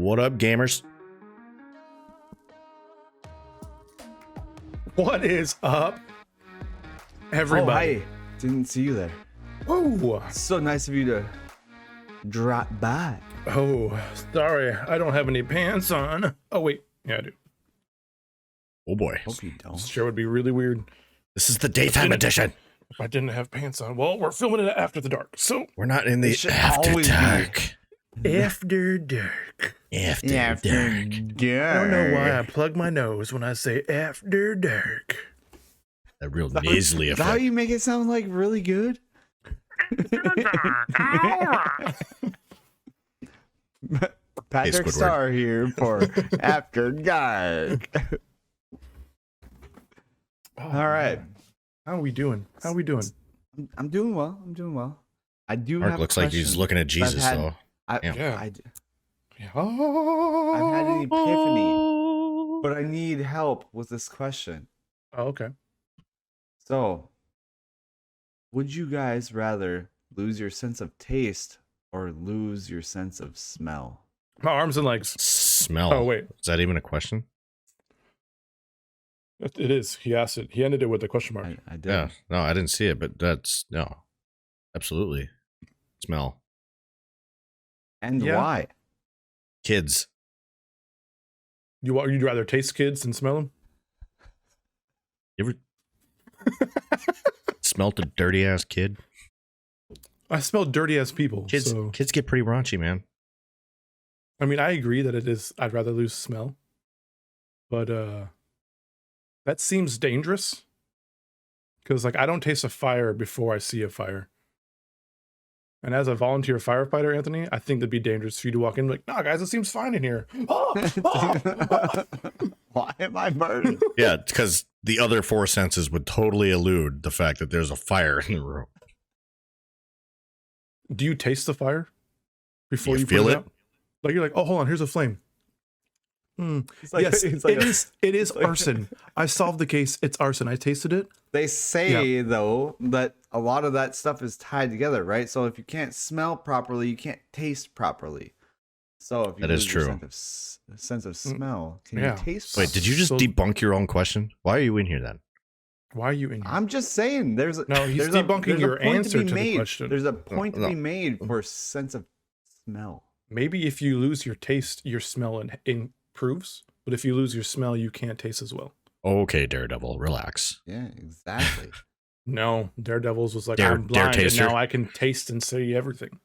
What up, gamers? What is up, everybody? Oh, hi. Didn't see you there. Oh, So nice of you to drop by. oh, sorry, I don't have any pants on. Oh wait, yeah, I do. Oh boy, Hope you don't. Sure would be really weird this is the daytime edition. if I didn't have pants on. Well, we're filming it after the dark, so We're not in the It should after always be. dark. after dark. After dark. I don't know why I plug my nose when I say after dark. A real nasally Is that how effect. you make it sound like really good? Patrick Squidward. Star here for After Dark. All right. How are we doing? How are we doing? I'm doing well. I'm doing well. I do Mark have looks a like he's question. looking at Jesus, had- though. Yeah. I've I've had an epiphany, but I need help with this question. Oh, okay. So, would you guys rather lose your sense of taste or lose your sense of smell? My arms and legs. Smell. Oh wait, Is that even a question? it is. He asked it. He ended it with a question mark. I did. Yeah. No, I didn't see it, but that's no. Absolutely. Smell. And Yeah. why? Kids. You'd rather taste kids than smell them? You ever smelt a dirty ass kid? I smell dirty ass people. Kids So, kids get pretty raunchy, man. I mean, I agree that it is. I'd rather lose smell, but that seems dangerous. Because like I don't taste a fire before I see a fire. And as a volunteer firefighter, Anthony, I think that'd be dangerous for you to walk in like, nah, guys, it seems fine in here. Why am I burned? Yeah, because the other four senses would totally elude the fact that there's a fire in the room. Do you taste the fire before You you feel put it? out? Like you're like, oh, hold on, here's a flame. It's like- Yes, it's like it is like- arson. I solved the case. It's arson. I tasted it. They say though that a lot of that stuff is tied together, right? So if you can't smell properly, you can't taste properly. So if you That is lose your true. sense of smell, can Yeah. you taste? Wait, did you just So- debunk your own question? Why are you in here then? Why are you in here? I'm just saying, there's No, he's there's debunking there's your point answer be to the made. question. There's a point No. to be made for sense of smell. Maybe if you lose your taste, your smell improves. But if you lose your smell, you can't taste as well. Okay, Daredevil, relax. Yeah, exactly. No, Daredevil's was like, Dare I'm blind, and taster? now I can taste and see everything.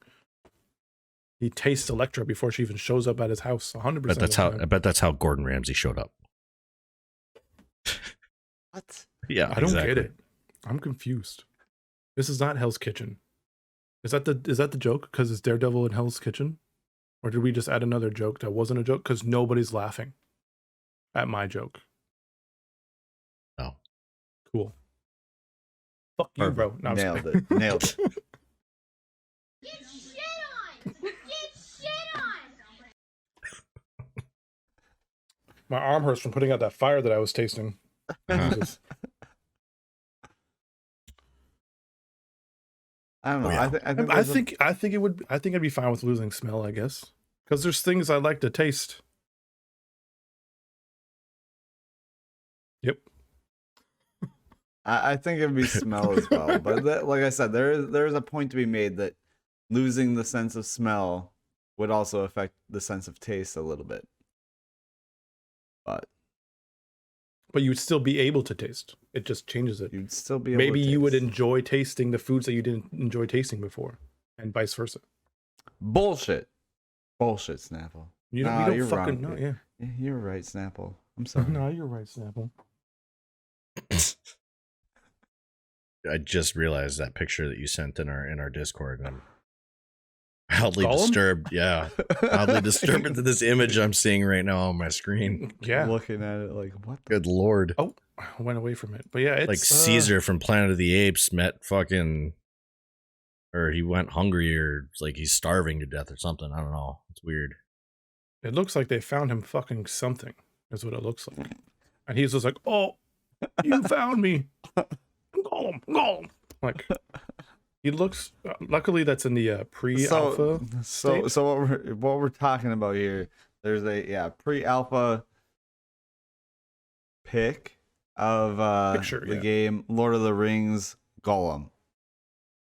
He tastes Elektra before she even shows up at his house. 100%. But that's of how the I time. bet that's how Gordon Ramsay showed up. What? Yeah, I don't get it. I'm confused. This is not Hell's Kitchen. Is that the joke? Because it's Daredevil in Hell's Kitchen, or did we just add another joke that wasn't a joke? Because nobody's laughing at my joke. No. Cool. Fuck you, bro. No, I'm just Nailed kidding. it. Nailed it. Get shit on! Get shit on! My arm hurts from putting out that fire that I was tasting. Uh-huh. Jesus. I don't know. Oh, yeah. I think I think I'd be fine with losing smell, I guess. Because there's things I like to taste. Yep. I think it'd be smell as well. But like I said, there is a point to be made that losing the sense of smell would also affect the sense of taste a little bit. But But you would still be able to taste. It just changes it. you'd still be able Maybe to you would taste. enjoy tasting the foods that you didn't enjoy tasting before, and vice versa. Bullshit, Snapple. You don't, Nah, you don't you're fucking wrong. know. Yeah. Yeah, you're right, Snapple. I'm sorry. No, you're right, Snapple. I just realized that picture that you sent in our Discord, and I'm oddly Gollum? disturbed. Yeah, oddly disturbed at this image I'm seeing right now on my screen. Yeah. Looking at it like, what the Good lord. Oh, I went away from it. But yeah, it's Like Caesar from Planet of the Apes met fucking, or he went hungry, or like he's starving to death or something. I don't know. It's weird. It looks like they found him fucking something. Is what it looks like. And he's just like, "Oh, you found me, Gollum." Like, he looks. Luckily, that's in the pre-alpha. so state. what we're talking about here There's a pre-alpha pic of Picture, the yeah. game Lord of the Rings Gollum.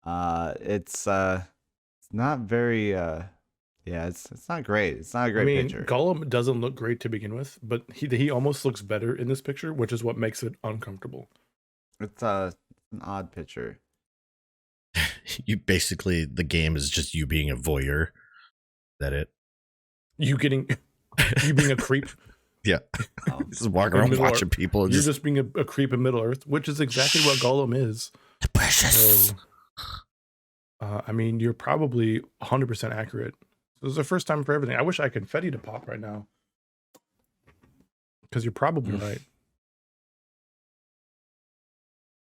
It's not very it's not great. It's not a great picture. Gollum doesn't look great to begin with, but he almost looks better in this picture, which is what makes it uncomfortable. It's an odd picture. You basically, the game is just you being a voyeur. Is that it? You being a creep. Yeah. Just walking around watching people. You're just being a creep in Middle Earth, which is exactly what Gollum is. Precious. So, you're probably 100% accurate. This is the first time for everything. I wish I had confetti to pop right now. Because you're probably right.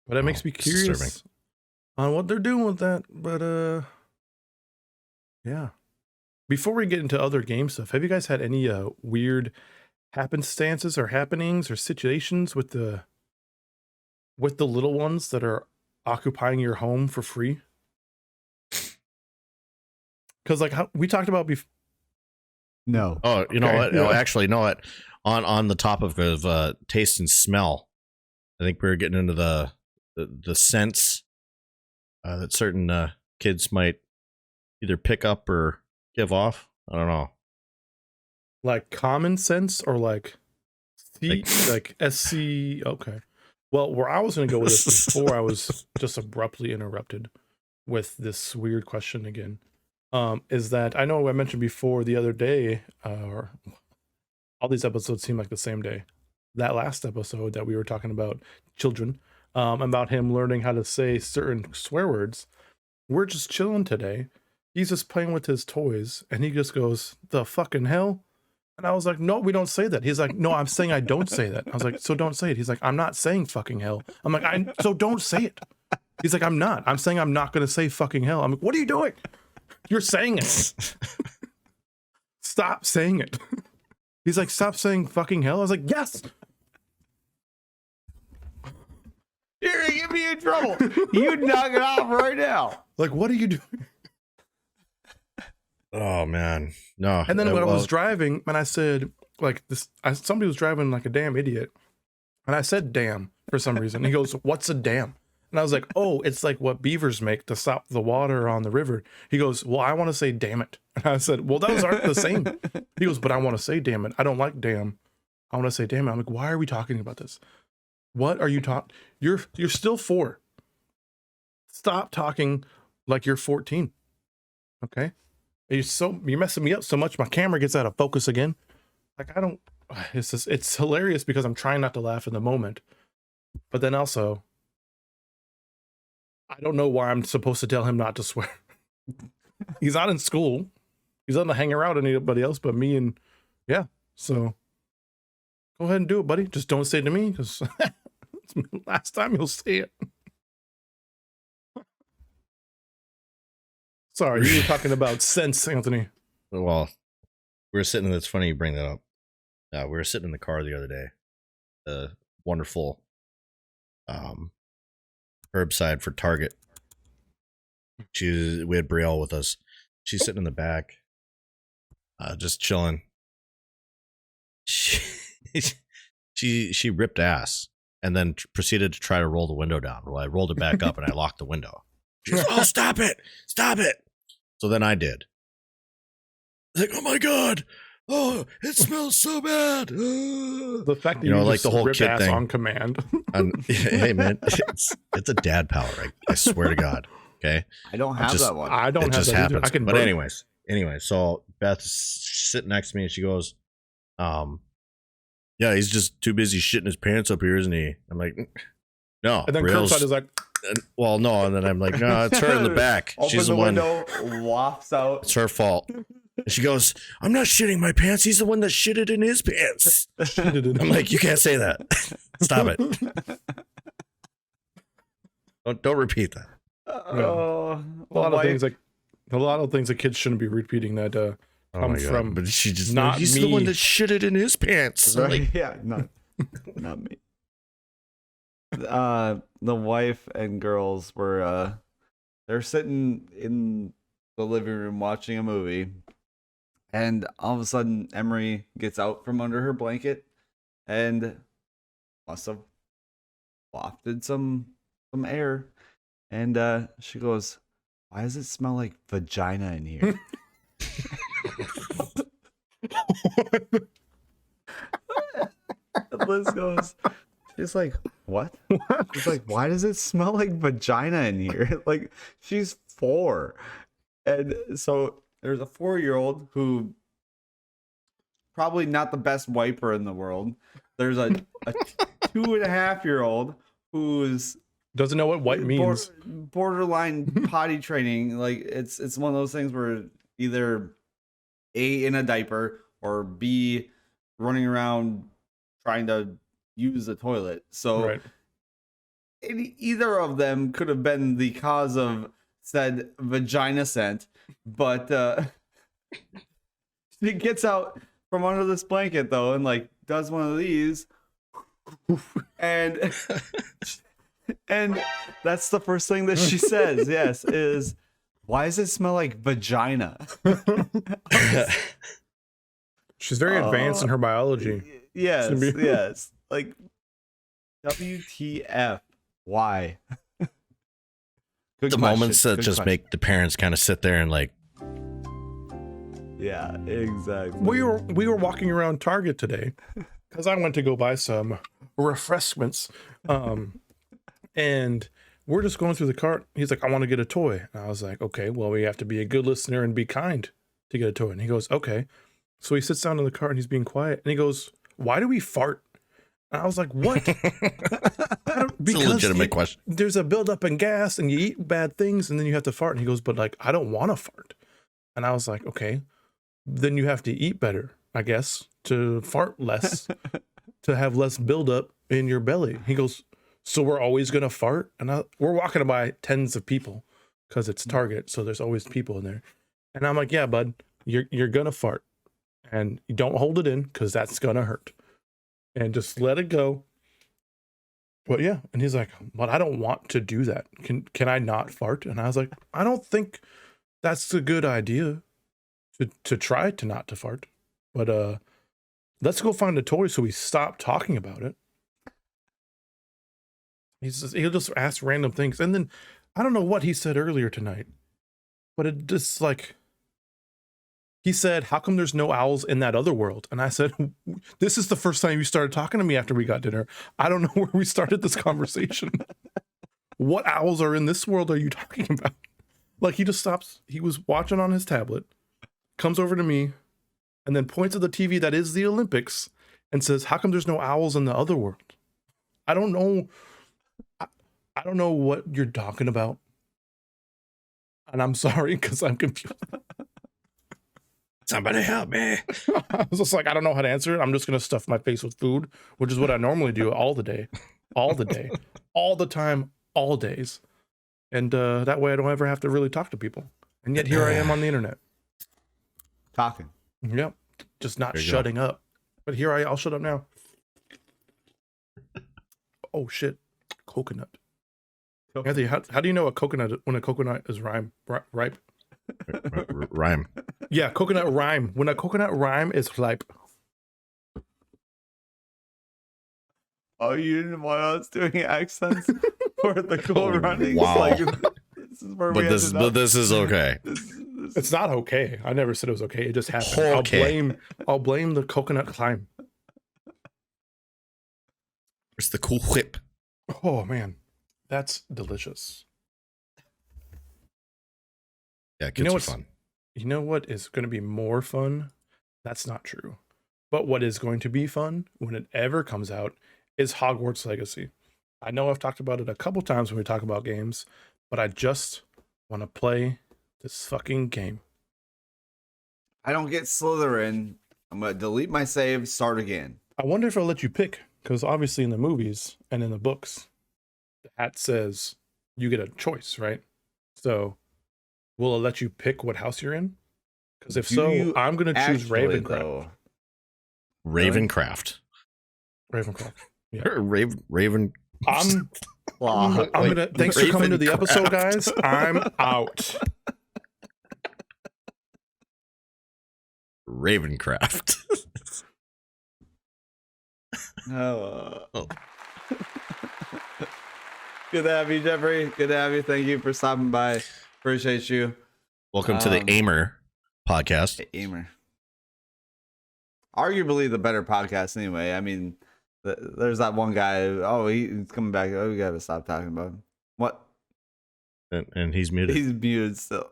But it makes me curious disturbing. on what they're doing with that. But, yeah. Before we get into other game stuff, have you guys had any weird happenstances or happenings or situations with the little ones that are occupying your home for free? Because we talked about before. No. Oh, you know Okay, what? yeah. Oh, actually, you know what? On the topic of taste and smell, I think we were getting into the scents that certain kids might either pick up or give off. I don't know. Like common sense or like SC. Okay. Well, where I was going to go with this before I was just abruptly interrupted with this weird question again, is that I know I mentioned before the other day, or all these episodes seem like the same day. That last episode that we were talking about children, about him learning how to say certain swear words. We're just chilling today. He's just playing with his toys and he just goes, "The fucking hell." And I was like, "No, we don't say that." He's like, "No, I'm saying I don't say that." I was like, "So don't say it." He's like, "I'm not saying fucking hell." I'm like, "So don't say it." He's like, "I'm not. I'm saying I'm not going to say fucking hell." I'm like, "What are you doing? You're saying it. Stop saying it." He's like, "Stop saying fucking hell." I was like, "Yes." You're gonna get me in trouble. You knock it off right now. Like, what are you doing? Oh man, no. And then when I was driving, and I said, somebody was driving like a damn idiot. And I said, "Damn," for some reason. He goes, "What's a dam?" And I was like, "Oh, it's like what beavers make to stop the water on the river." He goes, "Well, I want to say damn it." And I said, "Well, those aren't the same." He goes, "But I want to say damn it. I don't like damn. I want to say damn it." I'm like, "Why are we talking about this? What are you talking? You're still 4. Stop talking like you're 14. Okay? You're messing me up so much my camera gets out of focus again. Like it's hilarious because I'm trying not to laugh in the moment. But then also I don't know why I'm supposed to tell him not to swear. He's not in school. He's not to hang around anybody else but me, and yeah. So go ahead and do it, buddy. Just don't say it to me because it's the last time you'll say it. Sorry, you were talking about sense, Anthony. Well, we were sitting. It's funny you bring that up. We were sitting in the car the other day. Wonderful curbside for Target. We had Brielle with us. She's sitting in the back, just chilling. She ripped ass and then proceeded to try to roll the window down. Well, I rolled it back up and I locked the window. She goes, "Oh, stop it! Stop it!" So then I did. Like, "Oh my god! Oh, it smells so bad." The fact that you know, like just the whole rip kid ass thing on command. Hey man, it's a dad power. I swear to God. Okay, I don't have that one. I don't it have just that happens. either. I can But burn. anyway, so Beth's sitting next to me and she goes, "Yeah, he's just too busy shitting his pants up here, isn't he?" I'm like, "No." And then Brielle's- curbside is like, well, no, and then I'm like, "No, it's her in the back. Open She's the the one. window, wafts out. It's her fault." And she goes, "I'm not shitting my pants. He's the one that shitted in his pants." I'm like, "You can't say that. Stop it. Don't repeat that." Oh, a lot of things that kids shouldn't be repeating that Oh come my God. from But she just not he's me. the one that shitted in his pants. I'm like, yeah, not me. The wife and girls were they're sitting in the living room watching a movie, And all of a sudden, Emery gets out from under her blanket and must have wafted some air. And she goes, "Why does it smell like vagina in here?" Liz goes, she's like, "What?" She's like, "Why does it smell like vagina in here?" Like, she's 4. And so there's a 4-year-old who probably not the best wiper in the world. There's a 2.5-year-old who's Doesn't know what white means. borderline potty training. Like, it's one of those things where either A, in a diaper, or B, running around trying to use the toilet. So Right. either of them could have been the cause of said vagina scent, but she gets out from under this blanket though and like does one of these, and that's the first thing that she says. Yes, is, "Why does it smell like vagina?" She's very advanced in her biology. Yes, Should be- yes. Like, WTF? Why? Good The question, moments that good just question. make the parents kind of sit there and like, Yeah, exactly. We were walking around Target today because I went to go buy some refreshments, and we're just going through the cart. He's like, "I want to get a toy," and I was like, "Okay, well, we have to be a good listener and be kind to get a toy." And he goes, "Okay." So he sits down in the cart and he's being quiet, and he goes, "Why do we fart?" And I was like, "What?" it's a legitimate question. There's a buildup in gas, and you eat bad things, and then you have to fart. And he goes, "But like, I don't want to fart." And I was like, "Okay, then you have to eat better, I guess, to fart less, to have less buildup in your belly." He goes, "So we're always gonna fart?" And we're walking by tens of people because it's Target, so there's always people in there. And I'm like, "Yeah, bud, you're gonna fart, and you don't hold it in because that's gonna hurt, and just let it go." But yeah, and he's like, "But I don't want to do that. Can I not fart?" And I was like, "I don't think that's a good idea to try to not to fart. But let's go find a toy so we stop talking about it." He'll just ask random things, and then I don't know what he said earlier tonight, but it just like he said, "How come there's no owls in that other world?" And I said, "This is the first time you started talking to me after we got dinner. I don't know where we started this conversation. What owls are in this world are you talking about?" Like, he just stops. He was watching on his tablet, comes over to me, and then points at the TV that is the Olympics and says, "How come there's no owls in the other world?" I don't know. I don't know what you're talking about. And I'm sorry because I'm confused. Somebody help me. I was just like, I don't know how to answer it. I'm just going to stuff my face with food, which is what I normally do all the day, all the time, all days. And that way I don't ever have to really talk to people. And yet here I am on the internet. Talking. Yep. Just not There you shutting up. But here I'll shut up now. Oh shit. Coconut. Anthony, how do you know when a coconut is ripe? Rhyme. Yeah, coconut rhyme. When a coconut rhyme is ripe. Oh, you didn't want us doing accents for the cool runnings? Wow. Like, this is where we But this is okay. It's not okay. I never said it was okay. It just happened. Okay. I'll blame the coconut climb. It's the cool whip. Oh man, that's delicious. Yeah, You kids know are what's- fun. You know what is going to be more fun? That's not true. But what is going to be fun when it ever comes out is Hogwarts Legacy. I know I've talked about it a couple times when we talk about games, but I just want to play this fucking game. I don't get Slytherin. I'm gonna delete my save, start again. I wonder if I'll let you pick, because obviously in the movies and in the books, the hat says you get a choice, right? So will it let you pick what house you're in? Because if Do so, you I'm going to choose actually, Ravencraft. though? Ravencraft. Ravencraft. Yeah. Raven. I'm Wow. gonna. Thanks for coming to the episode, Ravencraft. guys. I'm out. Ravencraft. Oh. Oh. Good to have you, Jeffrey. Good to have you. Thank you for stopping by. Appreciate you. Welcome to the G.A.M.R podcast. G.A.M.R. Arguably the better podcast anyway. I mean, there's that one guy. Oh, he's coming back. Oh, we gotta stop talking about him. What? And he's muted. He's muted still.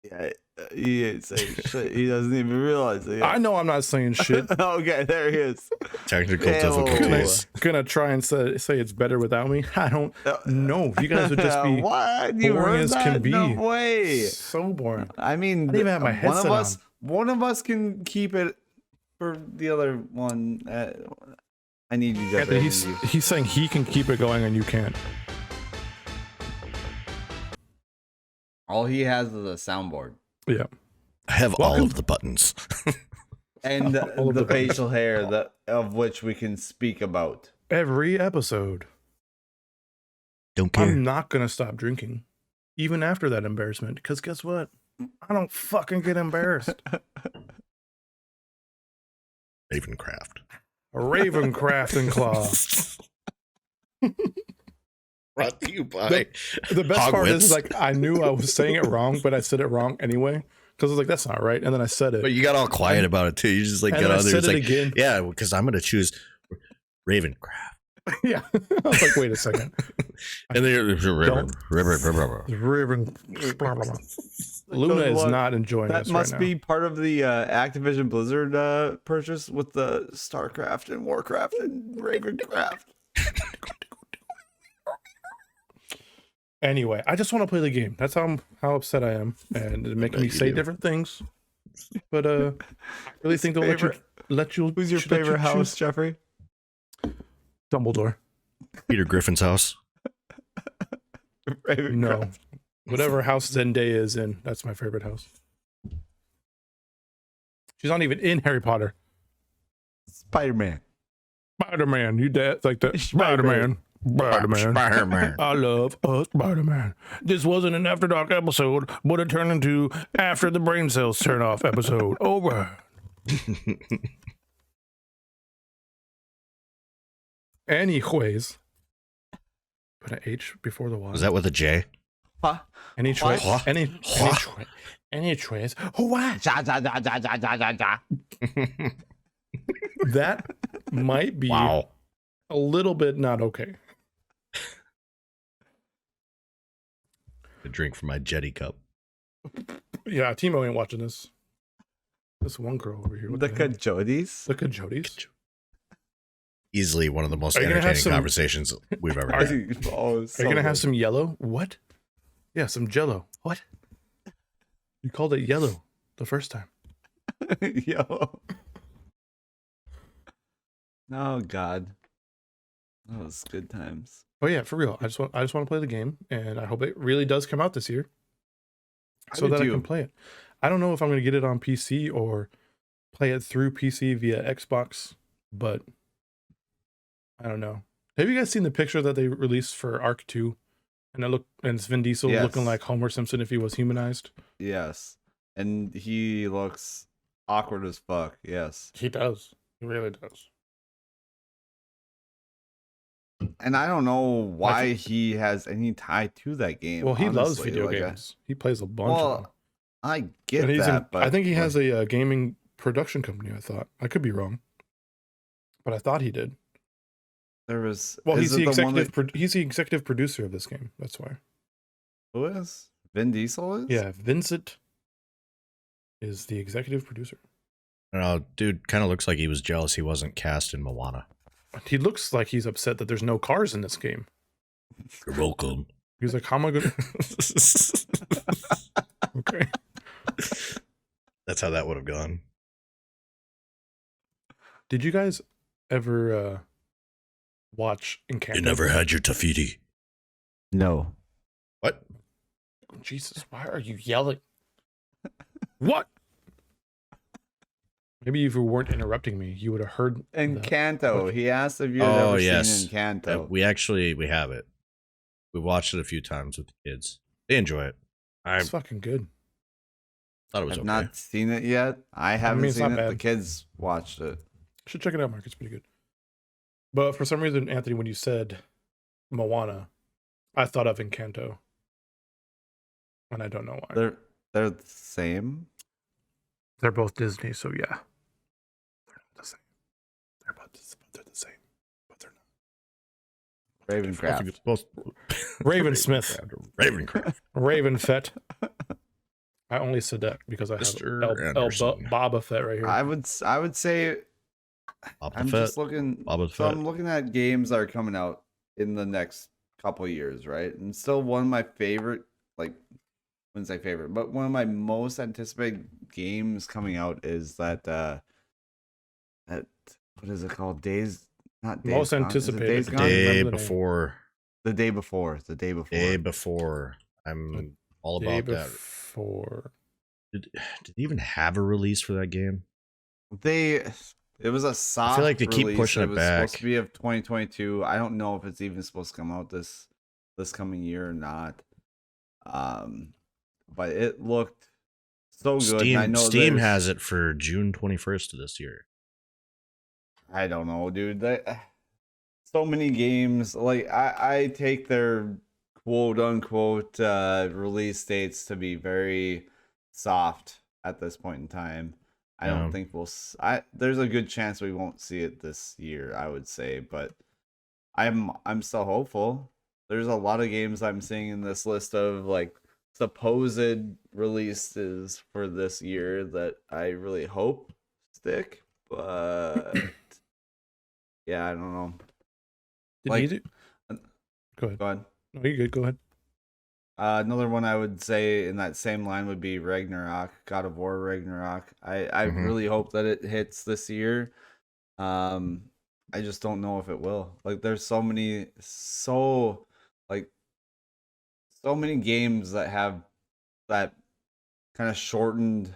Yeah, he ain't saying shit. He doesn't even realize it. I know I'm not saying shit. Okay, there he is. Technical Yeah, difficulties. Gonna try and say it's better without me. I don't know. You guys would just be what? You boring heard as that? can be. No way. So boring. I mean, I didn't even have my headset one of us can keep it for the other one. I need you, Jeffrey. Anthony, he's saying he can keep it going and you can't. All he has is a soundboard Yeah. I have all of the buttons. and All of the the buttons. facial hair of which we can speak about. Every episode. Don't care. I'm not gonna stop drinking, even after that embarrassment. Because guess what? I don't fucking get embarrassed. Ravencraft. Ravencraft and Claw. Brought to you by The best part is Hogwarts. like I knew I was saying it wrong, but I said it wrong anyway. Because I was like, that's not right. And then I said it. But you got all quiet about it too. You just like And got then I out there. said It's it like, again. yeah, because I'm gonna choose Ravencraft. Yeah. I was like, wait a second. And then Raven. Luna is What? not enjoying That this must right be part of the Activision Blizzard purchase with the StarCraft and Warcraft and Ravencraft. Anyway, I just want to play the game. That's how upset I am, and it's making bet me you say do. different things. But I really think they'll let you. Who's your should let you favorite house, choose. Jeffrey? Dumbledore. Peter Griffin's house. Ravencraft. No, whatever house Zendaya is in, that's my favorite house. She's not even in Harry Potter. Spider-Man. Spider-Man, you dead like that? Spider-Man. Spider-Man. Spider-Man. I love Spider-Man. This wasn't an After Dark episode, but it turned into After the Brain Cells Turn Off episode. Over. Anyways. Put an H before the Y. Was that with a J? Huh? Any choice? What? Any choice? What? Ja, ja, ja, ja, ja, ja, ja, ja. That might be Wow. a little bit not okay. A drink from my Jetty cup. Yeah, Timo ain't watching this. This one girl over here. What The the hell? Coyotes. The Coyotes. Easily one of the most Are you gonna have entertaining some- conversations we've ever Are had. Oh, Are you gonna have some yellow? What? Yeah, some Jello. What? You called it yellow the first time. Yo. Oh God. That was good times. Oh yeah, for real. I just want to play the game, and I hope it really does come out this year, so that I can play it. I don't know if I'm gonna get it on PC or play it through PC via Xbox, but I don't know. Have you guys seen the picture that they released for Arc 2? And it's Vin Diesel Yes. looking like Homer Simpson if he was humanized. Yes. And he looks awkward as fuck. Yes. He does. He really does. And I don't know why he has any tie to that game. Well, he loves honestly. video Like, games. He plays a bunch of them. Well, I get And he's that, but I think he has a gaming production company. I thought I could be wrong, but I thought he did. there was. Well, is he's it the one executive. that- He's the executive producer of this game. That's why. Who is Vin Diesel? Is Yeah, Vincent is the executive producer. Dude kind of looks like he was jealous he wasn't cast in Moana. He looks like he's upset that there's no cars in this game. You're welcome. He's like, "How am I gonna?" Okay. That's how that would have gone. Did you guys ever watch Encanto? You never had your Tafiti. No. What? Jesus, why are you yelling? What? Maybe if you weren't interrupting me, you would have heard. Encanto. What? He asked if you Oh, had ever yes. seen Encanto. We have it. We watched it a few times with the kids. They enjoy it. I It's fucking good. thought it was I've okay. not seen it yet. I haven't it's seen not it. The bad. kids watched it. Should check it out, Mark. It's pretty good. But for some reason, Anthony, when you said Moana, I thought of Encanto, and I don't know why. They're the same. They're both Disney, so yeah. They're not the same. They're the same, but they're not. Ravencraft. Both Ravensmith. Ravencraft. Ravenfett. I only said that because I have Mr. El Anderson. Boba Fett right here. I would say Boba I'm Fett. just looking. Boba So Fett. I'm looking at games that are coming out in the next couple of years, right? And still one of my favorite, like, I wouldn't say favorite, but one of my most anticipated games coming out is that what is it called? Not Days Most Gone. Is it anticipated. Days The Gone? day remember the name. before. The day before. The day before. Day before. I'm all Day about that. before. Did they even have a release for that game? It was a soft. like they keep release. pushing it was back. supposed to be of 2022. I don't know if it's even supposed to come out this coming year or not. But it looked so good. and I know Steam there's- has it for June 21st of this year. I don't know, dude. So many games. Like I take their quote unquote release dates to be very soft at this point in time. I Yeah. don't think there's a good chance we won't see it this year, I would say, but I'm still hopeful. There's a lot of games I'm seeing in this list of like supposed releases for this year that I really hope stick, but yeah, I don't know. Did Like- you do? Go ahead. Go ahead. No, you're good. Go ahead. Another one I would say in that same line would be Ragnarok, God of War Ragnarok. I Mhm. really hope that it hits this year. I just don't know if it will. Like there's so many games that have that kind of shortened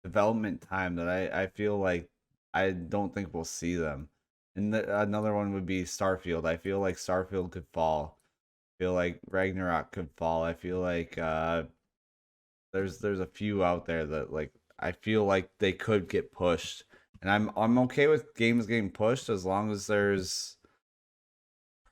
development time that I feel like I don't think we'll see them. And another one would be Starfield. I feel like Starfield could fall. I feel like Ragnarok could fall. I feel like there's a few out there that like I feel like they could get pushed. And I'm okay with games getting pushed as long as there's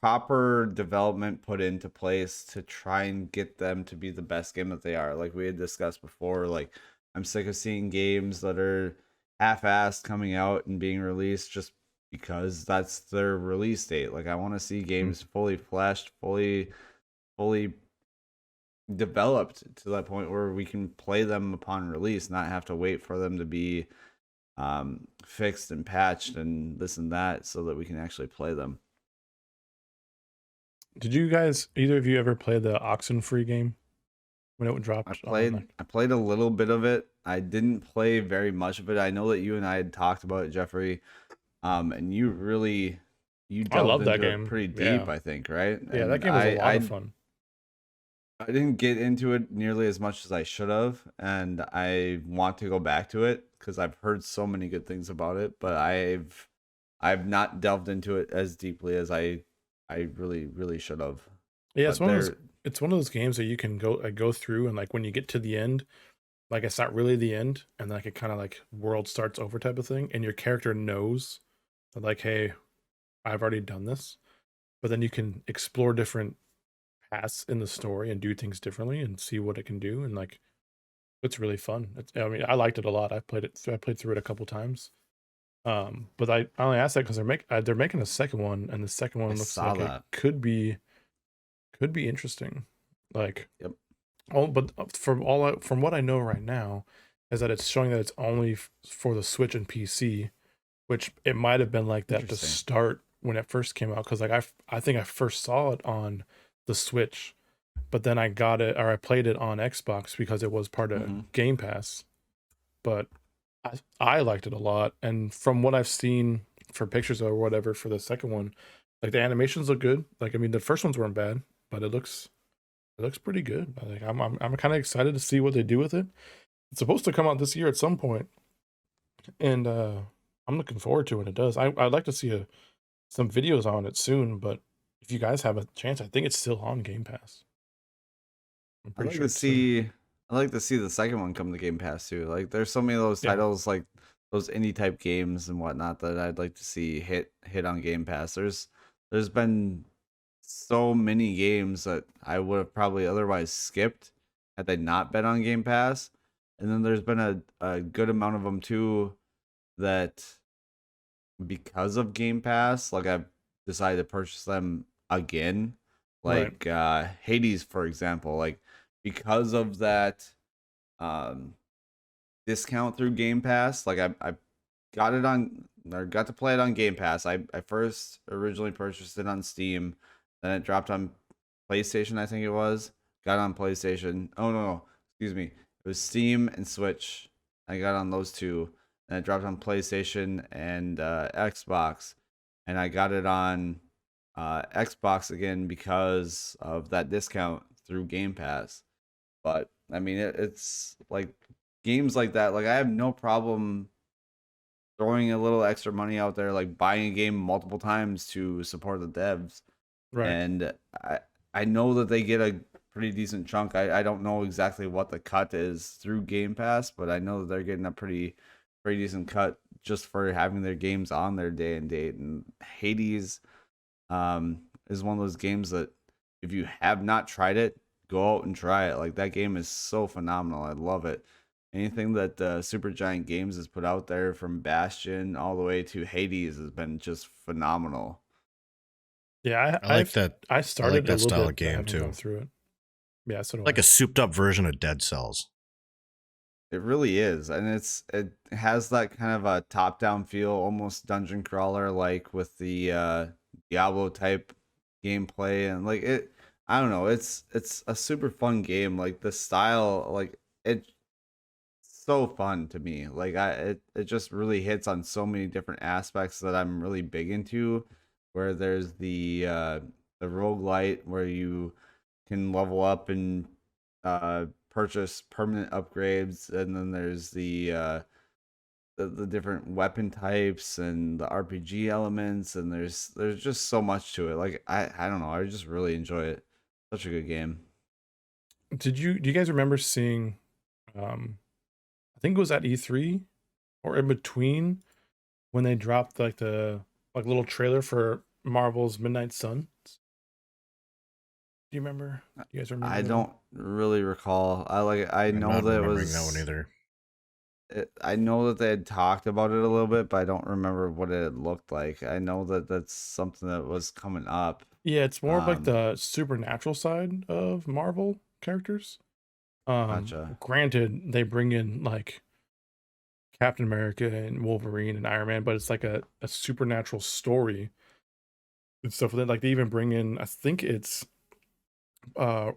proper development put into place to try and get them to be the best game that they are. Like we had discussed before, like I'm sick of seeing games that are half-assed coming out and being released just because that's their release date. Like I want to see games fully fleshed, fully developed to that point where we can play them upon release, not have to wait for them to be fixed and patched and this and that so that we can actually play them. Did you guys, either of you, ever play the Oxenfree game when it dropped? I played a little bit of it. I didn't play very much of it. I know that you and I had talked about it, Jeffrey. And you I love delved that into it game. pretty Yeah. deep, I think, right? Yeah, that And game was a lot of fun. I didn't get into it nearly as much as I should have, and I want to go back to it because I've heard so many good things about it, but I've not delved into it as deeply as I really should have. Yeah, But it's one of those games that you can go through, and like when you get to the end, like it's not really the end, and like it kind of like world starts over type of thing, and your character knows that like, hey, I've already done this, but then you can explore different paths in the story and do things differently and see what it can do, and like it's really fun. I mean, I liked it a lot. I played through it a couple times. But I only asked that because they're making a second one, and the second one looks like it could be interesting. Like, Yep. But from what I know right now, is that it's showing that it's only for the Switch and PC, which it might have been like that to Interesting. start when it first came out. Because like I think I first saw it on the Switch, but then I got it, or I played it on Xbox because it was part of Game Pass. But I liked it a lot, and from what I've seen for pictures or whatever for the second one, like the animations look good. Like I mean, the first ones weren't bad, but it looks pretty good. Like I'm kind of excited to see what they do with it. It's supposed to come out this year at some point, and I'm looking forward to when it does. I'd like to see some videos on it soon, but if you guys have a chance, I think it's still on Game Pass. I'm I'd pretty like sure to it's still. see. I'd like to see the second one come to Game Pass too. Like, there's so many of those Yeah. titles, like those indie type games and whatnot, that I'd like to see hit on Game Pass. There's been so many games that I would have probably otherwise skipped had they not been on Game Pass, and then there's been a good amount of them too that because of Game Pass, like I've decided to purchase them again. Right. Like Hades, for example, like because of that um discount through Game Pass, like I got it on or got to play it on Game Pass. I first originally purchased it on Steam, then it dropped on PlayStation, I think it was. Got it on PlayStation. Oh no, excuse me. It was Steam and Switch. I got on those two. And it dropped on PlayStation and Xbox. And I got it on Xbox again because of that discount through Game Pass. But I mean, it's like games like that. Like I have no problem throwing a little extra money out there, like buying a game multiple times to support the devs. Right. And I know that they get a pretty decent chunk. I don't know exactly what the cut is through Game Pass, but I know that they're getting a pretty decent cut just for having their games on their day and date. And Hades is one of those games that if you have not tried it, go out and try it. Like that game is so phenomenal. I love it. Anything that Supergiant Games has put out there, from Bastion all the way to Hades, has been just phenomenal. Yeah, I like that. I started that a little style bit, of but I game, haven't too. gone through it. Yeah, so do Like I. a souped up version of Dead Cells. It really is, and it has that kind of a top down feel, almost dungeon crawler like, with the Diablo type gameplay, and like it. I don't know. It's a super fun game. Like the style, like it's so fun to me. Like it just really hits on so many different aspects that I'm really big into. Where there's the roguelite where you can level up and purchase permanent upgrades, and then there's the different weapon types and the RPG elements, and there's just so much to it. Like I don't know, I just really enjoy it. Such a good game. Do you guys remember seeing I think it was at E3 or in between when they dropped like the little trailer for Marvel's Midnight Suns? Do you remember? Do you guys remember I that? don't really recall. I I'm know not that it remembering that one was either. I know that they had talked about it a little bit, but I don't remember what it looked like. I know that that's something that was coming up. Yeah, it's more of like Um, the supernatural side of Marvel characters. Gotcha. Granted, they bring in like Captain America and Wolverine and Iron Man, but it's like a supernatural story and stuff like that. Like they even bring in, I think it's uh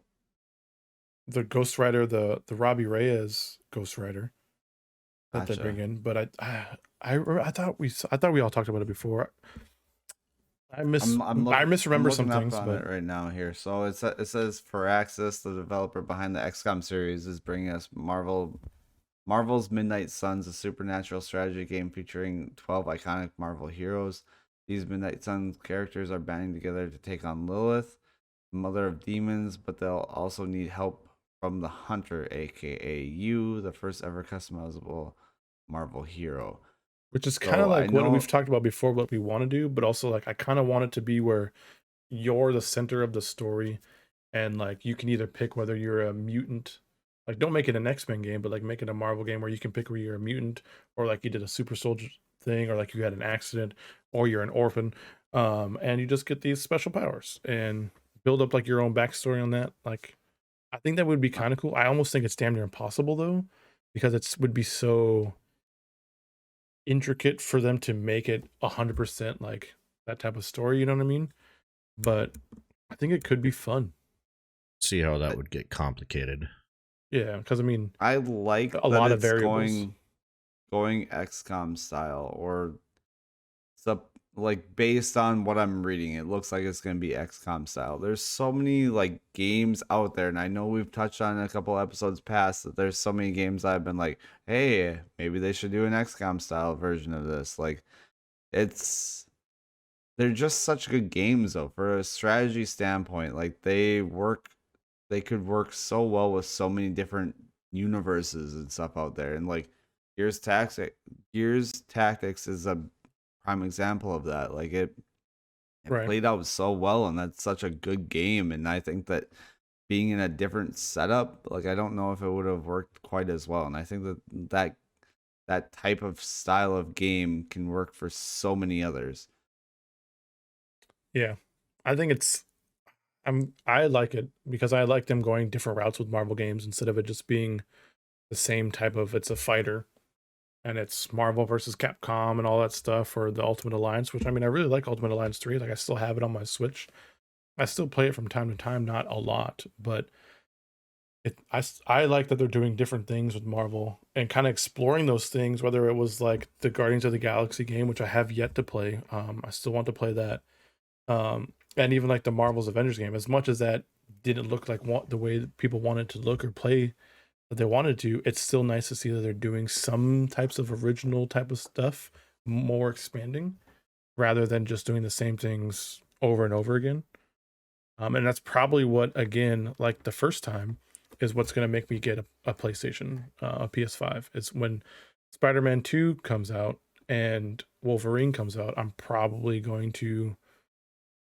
the Ghost Rider, the Robbie Reyes Ghost Rider that they bring Gotcha. in. But I thought we all talked about it before. I I'm misremember some looking up things, on but it right now here. So it says Firaxis, the developer behind the XCOM series, is bringing us Marvel's Midnight Suns, a supernatural strategy game featuring 12 iconic Marvel heroes. These Midnight Suns characters are banding together to take on Lilith, mother of demons, but they'll also need help from the Hunter, aka you, the first ever customizable Marvel hero. which is kind of So I like what we've know. talked about before, what we want to do, but also like I kind of want it to be where you're the center of the story, and like you can either pick whether you're a mutant, like don't make it an X-Men game, but like make it a Marvel game where you can pick where you're a mutant, or like you did a super soldier thing, or like you had an accident, or you're an orphan, and you just get these special powers and build up like your own backstory on that. Like I think that would be kind of cool. I almost think it's damn near impossible though, because it's would be so intricate for them to make it 100% like that type of story, you know what I mean? But I think it could be fun. See how that would get complicated. Yeah, because I mean, I like a that lot of it's variables. going XCOM style, or sub, like based on what I'm reading, it looks like it's gonna be XCOM style. There's so many like games out there, and I know we've touched on in a couple episodes past that there's so many games I've been like, hey, maybe they should do an XCOM style version of this. Like it's they're just such good games though. For a strategy standpoint, like they could work so well with so many different universes and stuff out there. And like Gears Tactics is a prime example of that. Like it Right. played out so well, and that's such a good game. And I think that being in a different setup, like I don't know if it would have worked quite as well. And I think that type of style of game can work for so many others. Yeah. I think I like it because I like them going different routes with Marvel games instead of it just being the same type of it's a fighter and it's Marvel versus Capcom and all that stuff, or the Ultimate Alliance, which I mean I really like Ultimate Alliance 3. Like I still have it on my Switch. I still play it from time to time, not a lot, but I like that they're doing different things with Marvel and kind of exploring those things, whether it was like the Guardians of the Galaxy game, which I have yet to play. I still want to play that. And even like the Marvel's Avengers game, as much as that didn't look like the way that people wanted to look or play that they wanted to, it's still nice to see that they're doing some types of original type of stuff, more expanding, rather than just doing the same things over and over again. And that's probably what, again, like the first time, is what's going to make me get a PlayStation, a PS5. Is when Spider-Man 2 comes out and Wolverine comes out, I'm probably going to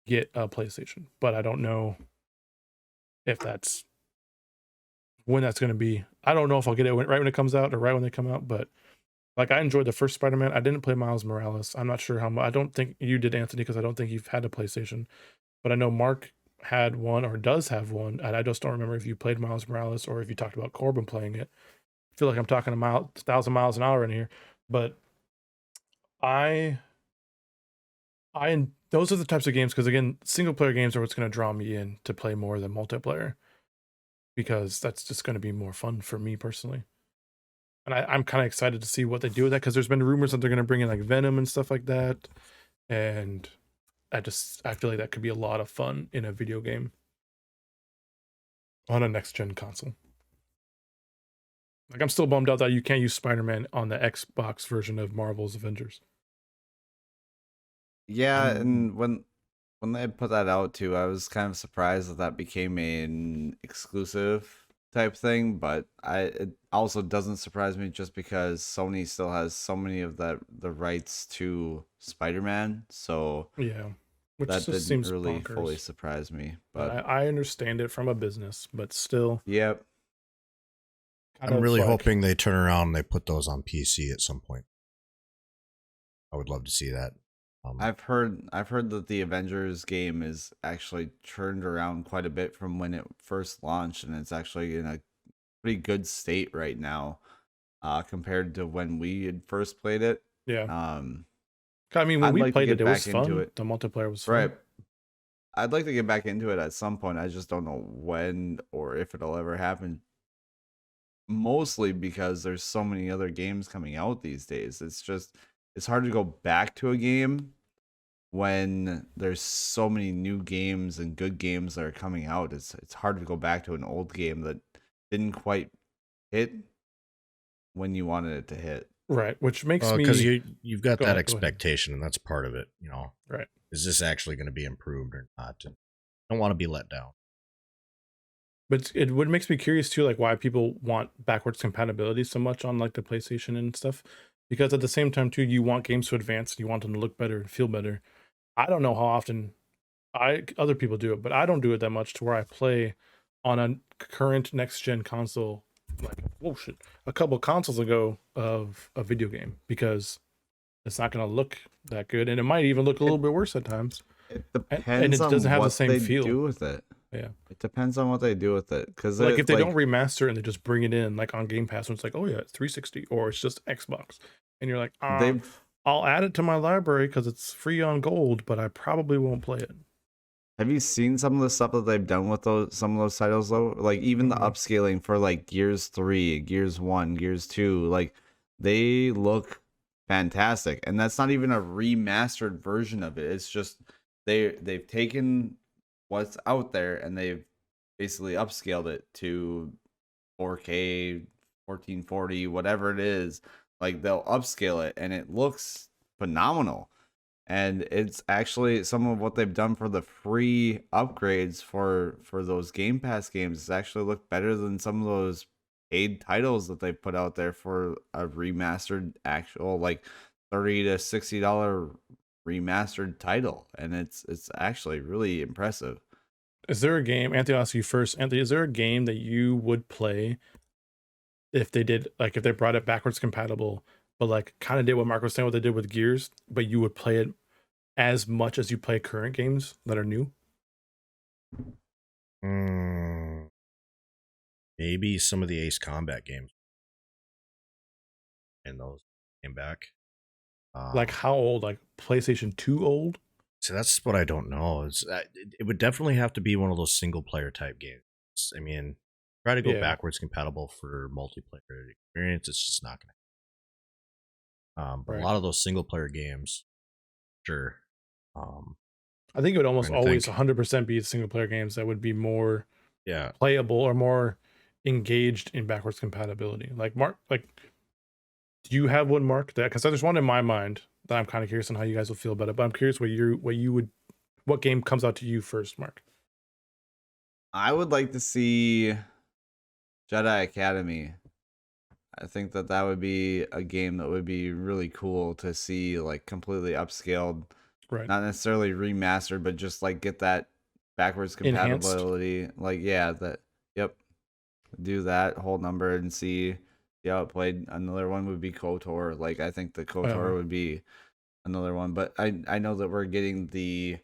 get a PlayStation, but I don't know if that's when that's going to be. I don't know if I'll get it right when it comes out or right when they come out, but like I enjoyed the first Spider-Man. I didn't play Miles Morales. I'm not sure how much. I don't think you did, Anthony, because I don't think you've had a PlayStation, but I know Mark had one or does have one, and I just don't remember if you played Miles Morales or if you talked about Corbin playing it. I feel like I'm talking a 1,000 miles an hour in here, but I those are the types of games, because again, single player games are what's going to draw me in to play more than multiplayer, because that's just going to be more fun for me personally. And I'm kind of excited to see what they do with that, because there's been rumors that they're going to bring in like Venom and stuff like that, and I feel like that could be a lot of fun in a video game on a next gen console. Like I'm still bummed out that you can't use Spider-Man on the Xbox version of Marvel's Avengers. Yeah, and when they put that out too, I was kind of surprised that became an exclusive type thing. But it also doesn't surprise me just because Sony still has so many of the rights to Spider-Man. So Yeah, which that just didn't seems really bonkers. fully surprise me. But But I understand it from a business, but still, yep, I'm really hoping they turn around and they put those on PC at some point. I would love to see that. I've heard that the Avengers game is actually turned around quite a bit from when it first launched, and it's actually in a pretty good state right now, compared to when we had first played it. Yeah. Um, I mean, when I'd we like to played get it, it was back into fun. it. The multiplayer was fun. Right. I'd like to get back into it at some point. I just don't know when or if it'll ever happen. Mostly because there's so many other games coming out these days. It's hard to go back to a game when there's so many new games and good games that are coming out. It's hard to go back to an old game that didn't quite hit when you wanted it to hit. Right, which makes me, because you've got Go that ahead, go ahead. expectation, and that's part of it. You know, Right. is this actually going to be improved or not? And I don't want to be let down. But it would makes me curious too, like why people want backwards compatibility so much on like the PlayStation and stuff. Because at the same time too, you want games to advance and you want them to look better and feel better. I don't know how often other people do it, but I don't do it that much to where I play on a current next gen console, like a couple consoles ago of a video game, because it's not going to look that good, and it might even look a little bit worse at times. It And depends it on doesn't have the what same they feel. do with it. Yeah. It depends on what they do with it. Because Like if they don't remaster and they just bring it in like on Game Pass, and it's like, oh yeah, it's 360 or it's just Xbox, and you're like, I'll add it to my library because it's free on Gold, but I probably won't play it. Have you seen some of the stuff that they've done with some of those titles though? Like even the upscaling for like Gears 3, Gears 1, Gears 2, like they look fantastic. And that's not even a remastered version of it. It's just they've taken what's out there and they've basically upscaled it to 4K, 1440, whatever it is. Like they'll upscale it and it looks phenomenal. and it's actually some of what they've done for the free upgrades for those Game Pass games. It's actually looked better than some of those paid titles that they put out there for a remastered actual like $30 to $60 remastered title, and it's actually really impressive. Is there a game, Anthony, I'll ask you first. Anthony, is there a game that you would play if they did, like, if they brought it backwards compatible, but like kind of did what Mark was saying, what they did with Gears, but you would play it as much as you play current games that are new? Maybe some of the Ace Combat games, and those came back. Like how old? Like PlayStation 2 old? So that's what I don't know. It would definitely have to be one of those single player type games. I mean, try to go Yeah. backwards compatible for multiplayer experience. It's just not going to. But Right. a lot of those single player games, sure. I think it would almost Trying to always think. 100% be single player games that would be more Yeah. playable or more engaged in backwards compatibility. Like Mark, like, do you have one, Mark? That, because there's one in my mind that I'm kind of curious on how you guys will feel about it. But I'm curious what game comes out to you first, Mark? I would like to see Jedi Academy. I think that would be a game that would be really cool to see, like completely upscaled, Right. not necessarily remastered, but just like get that backwards Enhanced. compatibility. Like, yeah, yep, do that whole number and see how it played. Another one would be KOTOR. Like, I think the KOTOR would be another one, but I know that we're getting the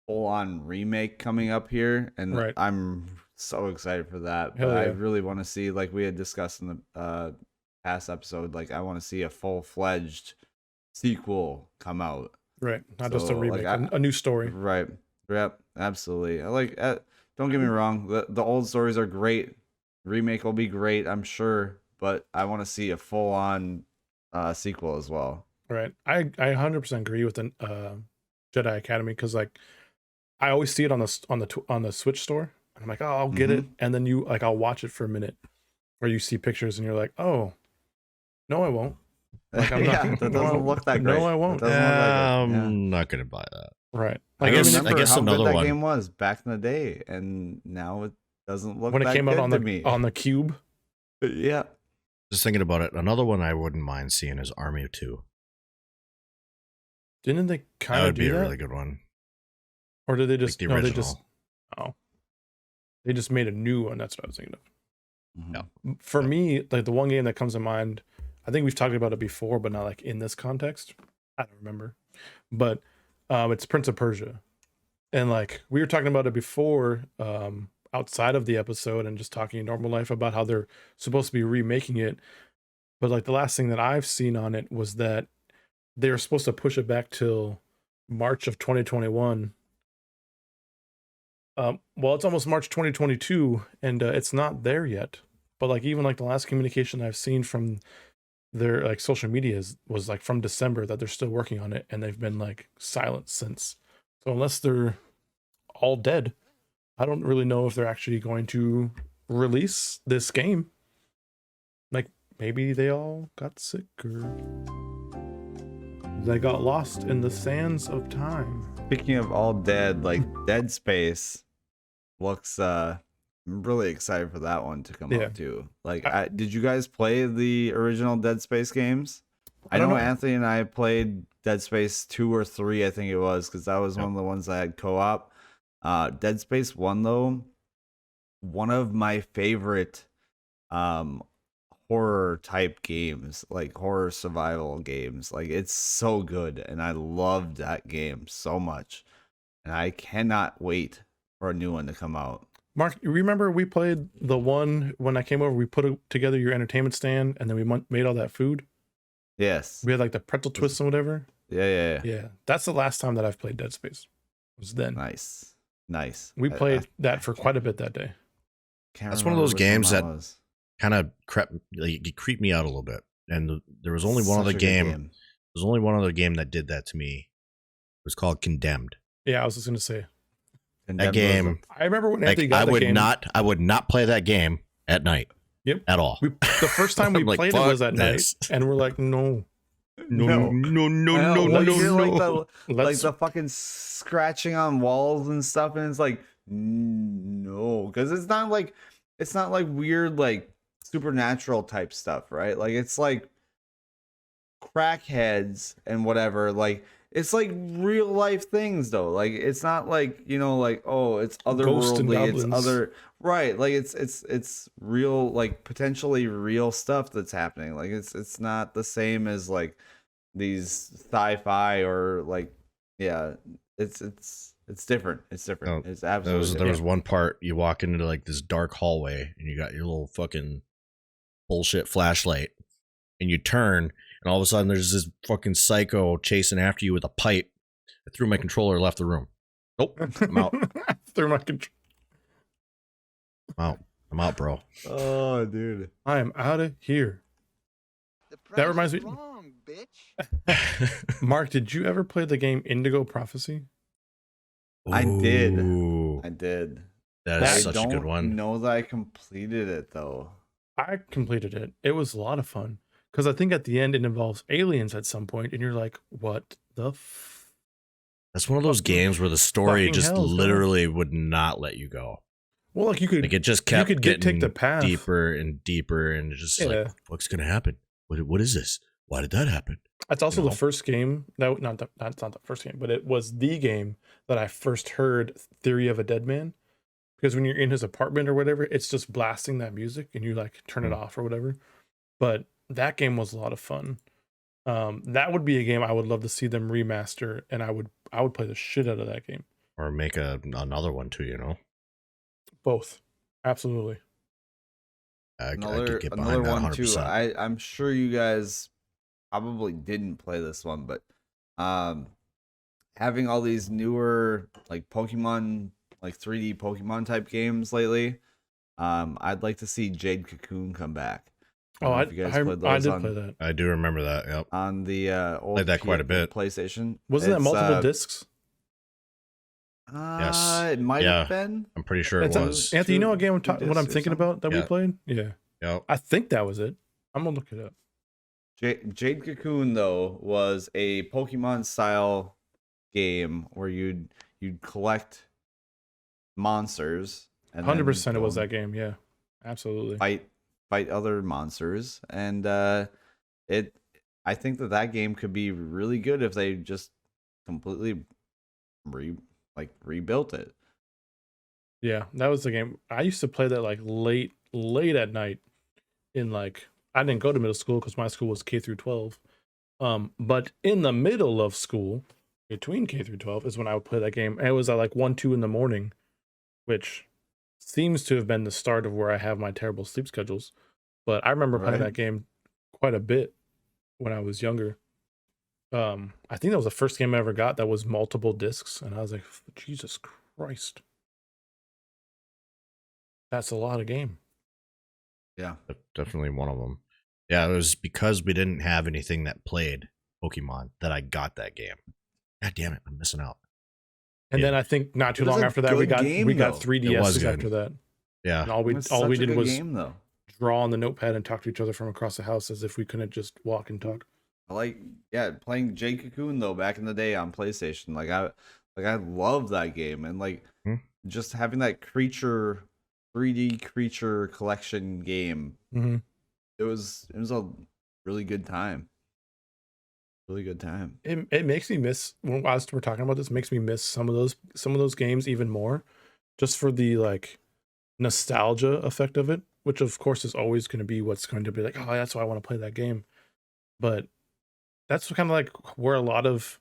full-on remake coming up here, and Right. I'm so excited for that. Hell But I yeah. really want to see, like we had discussed in the past episode, like I want to see a full-fledged sequel come out. Right. Not just a So, like, remake, a new story. Right. Yep. Absolutely. I like. Don't get me wrong. The old stories are great. Remake will be great, I'm sure. But I want to see a full-on sequel as well. Right. I 100% agree with the Jedi Academy, because like I always see it on the Switch store, and I'm like, oh, I'll get it, and then I'll watch it for a minute, or you see pictures and you're like, oh, no, I won't. Like, I'm yeah, not, that no, doesn't look that great. No, I won't. That doesn't look that great. Yeah. I'm not going to buy that. Right. I Like, guess- remember how another good that one. game was back in the day, and now it doesn't look when it that came out good on to the me. on the Cube. Yeah. Just thinking about it, another one I wouldn't mind seeing is Army of Two. Didn't they That kind of would do be that? a really good one. Or did they Like just the no, original. they just they just made a new one. That's what I was thinking of. Mhm. Yeah. For me, like the one game that comes to mind, I think we've talked about it before, but not like in this context. I don't remember, but it's Prince of Persia, and like we were talking about it before, outside of the episode, and just talking in normal life about how they're supposed to be remaking it. But like the last thing that I've seen on it was that they were supposed to push it back till March of 2021. Well, it's almost March 2022, and it's not there yet. But like even like the last communication I've seen from their like social media was like from December, that they're still working on it, and they've been like silent since. So unless they're all dead, I don't really know if they're actually going to release this game. Like maybe they all got sick, or they got lost in the sands of time. Speaking of all dead, like Dead Space looks I'm really excited for that one to come Yeah. out too. Like did you guys play the original Dead Space games? I don't know know. Anthony and I played Dead Space 2 or 3, I think it was, because that was one of the ones that had co-op. Dead Space 1 though, one of my favorite horror type games, like horror survival games. Like it's so good, and I loved that game so much, and I cannot wait for a new one to come out. Mark, you remember we played the one when I came over, we put together your entertainment stand, and then we made all that food. Yes. We had like the pretzel twists and whatever. Yeah. Yeah, that's the last time that I've played Dead Space. It was then. Nice. We played that for quite a bit that day. That's one of those games that kind of creeped me out a little bit. And there was only one other game. There's only one other game that did that to me. It was called Condemned. Yeah, I was just gonna say. That game. I remember when Like, Anthony got I the would game. I would not play that game at night. Yep. At all. The first time we I'm like, played it was "Fuck at this." night, and we're like, no. no, I know, well, you hear like the Let's the fucking scratching on walls and stuff, and it's like no, because it's not like weird like supernatural type stuff, right? Like it's like crackheads and whatever, like it's like real life things though. Like it's not like, you know, like, oh, it's Ghosts and otherworldly, it's goblins. other, right, like it's real, like potentially real stuff that's happening. Like it's not the same as like these sci-fi or like, yeah, it's different. It's different. No, It's absolutely there was different. one part you walk into like this dark hallway and you got your little fucking bullshit flashlight and you turn and all of a sudden there's this fucking psycho chasing after you with a pipe. I threw my controller and left the room. Nope, I'm out. Through my control. I'm out, bro. Oh, dude. I am out of here. The That price reminds is me- wrong, bitch. Mark, did you ever play the game Indigo Prophecy? I did. Ooh, I did. that I is such a good don't one. know that I completed it though. I completed it. It was a lot of fun because I think at the end it involves aliens at some point, and you're like, "What the?" That's one of those fucking- games where the story fucking just hell's going on? literally would not let you go. Well, like you could, Like it just kept could getting take the path. deeper and deeper, and it's just Yeah. like, what's gonna happen? What is this? Why did that happen? That's also you know? the first game that that's not the first game, but it was the game that I first heard Theory of a Dead Man. Because when you're in his apartment or whatever, it's just blasting that music and you like turn it off or whatever. But that game was a lot of fun. That would be a game I would love to see them remaster, and I would play the shit out of that game. Or make another one too, you know? Both, absolutely. I Another could get behind that one too. 100%. I'm sure you guys probably didn't play this one, but having all these newer like Pokemon, like 3D Pokemon type games lately, I'd like to see Jade Cocoon come back. Oh, I don't know if I did play that. I do remember that. Yep. on the old Played that quite a bit. PlayStation. Wasn't that It's, multiple discs? Yes. It might Yeah. have been. I'm pretty sure it It's a- was. Anthony, you know what game two what I'm discs or thinking something? about that we Yeah. played? Yeah, Yep. I think that was it. I'm gonna look it up. Jade Cocoon though was a Pokemon style game where you'd collect monsters and 100% it then was go that game. Yeah, absolutely. fight other monsters, and I think that game could be really good if they just completely rebuilt it. Yeah, that was the game. I used to play that like late at night in like, I didn't go to middle school because my school was K through 12. But in the middle of school, between K through 12 is when I would play that game. And it was at like 1, 2 in the morning, which seems to have been the start of where I have my terrible sleep schedules. But I remember playing Right. that game quite a bit when I was younger. I think that was the first game I ever got that was multiple discs, and I was like, Jesus Christ. That's a lot of game. Yeah. Definitely one of them. Yeah, it was because we didn't have anything that played Pokemon that I got that game. God damn it, I'm missing out. And Yeah. then I think not too It was long a after that we good game, got though. 3DSs good. after that. Yeah. And all we It was all we such a did good was game though. draw on the notepad and talk to each other from across the house as if we couldn't just walk and talk. Playing Jade Cocoon though back in the day on PlayStation. I love that game, and just having that 3D creature collection game. Mm-hmm. It was a really good time. Really good time. It makes me miss, when as we're talking about this, makes me miss some of those games even more, just for the like nostalgia effect of it, which of course is always going to be what's going to be like, oh, that's why I want to play that game. But that's kind of like where a lot of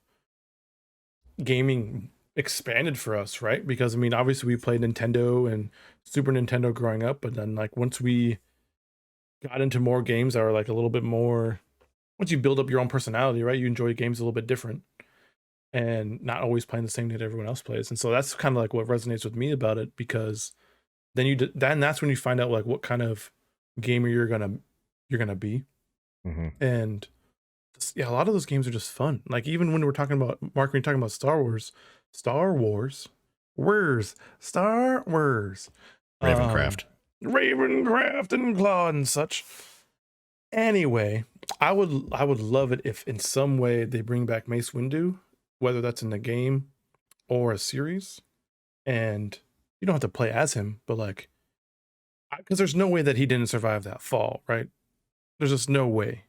gaming expanded for us, right? Because I mean, obviously we played Nintendo and Super Nintendo growing up, but then like once we got into more games that are like a little bit more, once you build up your own personality, right? You enjoy games a little bit different and not always playing the same that everyone else plays. And so that's kind of like what resonates with me about it, because then then that's when you find out like what kind of gamer you're gonna be. Mm-hmm. And yeah, a lot of those games are just fun. Like even when we're talking about, Mark, when you're talking about Star Wars, Ravencraft. Ravencraft and Claw and such. Anyway, I would love it if in some way they bring back Mace Windu, whether that's in the game or a series, and you don't have to play as him, but like, because there's no way that he didn't survive that fall, right? There's just no way.